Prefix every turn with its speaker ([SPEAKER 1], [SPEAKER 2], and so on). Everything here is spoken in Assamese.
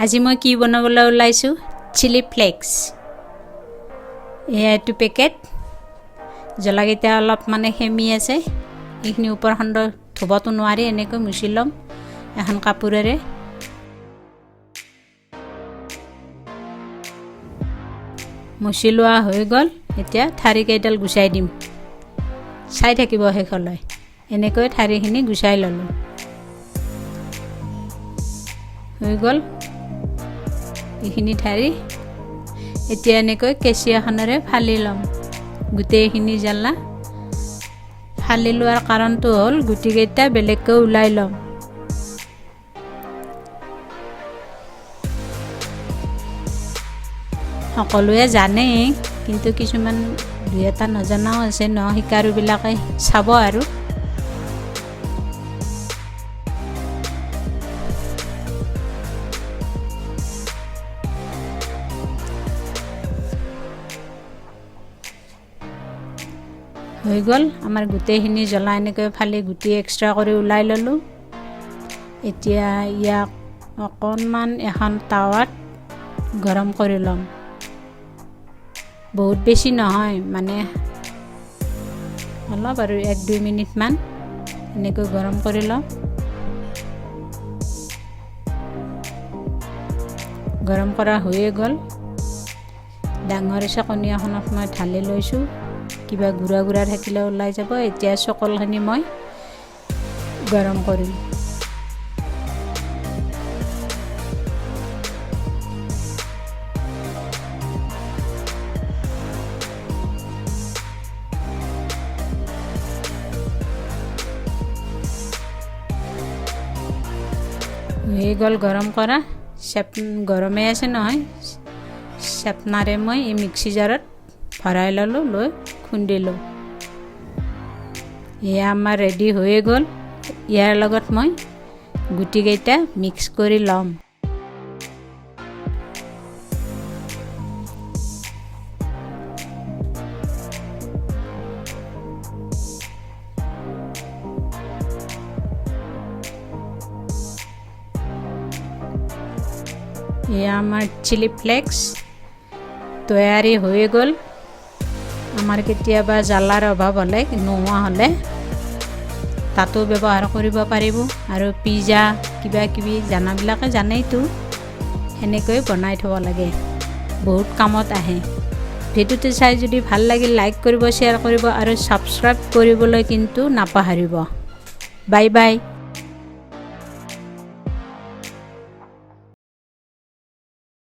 [SPEAKER 1] আজি মই কি বনাবলৈ ওলাইছোঁ চিলি ফ্লেক্স এইটো পেকেট জ্বলাকেইটা অলপ মানে সেমি আছে এইখিনি ওপৰখণ্ড ধুবতো নোৱাৰি এনেকৈ মুছি ল'ম এখন কাপোৰেৰে মুছি লোৱা হৈ গ'ল এতিয়া ঠাৰিকেইডাল গুচাই দিম চাই থাকিব শেষলৈ এনেকৈ ঠাৰিখিনি গুচাই ল'লোঁ হৈ গ'ল এইখিনি ঠাৰি এতিয়া এনেকৈ কেঁচিয়াখনেৰে ফালি ল'ম গোটেইখিনি জ্বালা ফালি লোৱাৰ কাৰণটো হ'ল গুটিকেইটা বেলেগকৈ ওলাই ল'ম সকলোৱে জানে কিন্তু কিছুমান দুই এটা নজনাও আছে ন শিকাৰুবিলাকে চাব আৰু হৈ গ'ল আমাৰ গোটেইখিনি জ্বলা এনেকৈ ফালি গুটি এক্সট্ৰা কৰি ওলাই ল'লোঁ এতিয়া ইয়াক অকণমান এখন টাৱাত গৰম কৰি ল'ম বহুত বেছি নহয় মানে অলপ আৰু 1-2 মিনিটমান এনেকৈ গৰম কৰি ল'ম গৰম কৰা হৈয়ে গ'ল ডাঙৰ চাকনি এখনত মই ঢালি লৈছোঁ কিবা গুড়া গুড়া থাকিলে ওলাই যাব এতিয়া চকলখিনি মই গৰম কৰিম হৈ গ'ল গৰম কৰা গৰমে আছে নহয় চেপনাৰে মই এই মিক্সি জাৰত ভৰাই ল'লোঁ লৈ খুন্দিলোঁ এয়া আমাৰ ৰেডি হৈয়ে গ'ল ইয়াৰ লগত মই গুটিকেইটা মিক্স কৰি ল'ম এয়া আমাৰ চিলি ফ্লেক্স তৈয়াৰী হৈয়ে গ'ল আমাৰ কেতিয়াবা জ্বালাৰ অভাৱ হ'লে নোহোৱা হ'লে তাতো ব্যৱহাৰ কৰিব পাৰিব আৰু পিজ্জা কিবা কিবি জানাবিলাকে জানেইতো সেনেকৈ বনাই থ'ব লাগে বহুত কামত আহে ভিডিঅ'টো চাই যদি ভাল লাগিল লাইক কৰিব শ্বেয়াৰ কৰিব আৰু ছাবস্ক্ৰাইব কৰিবলৈ কিন্তু নাপাহৰিব বাই বাই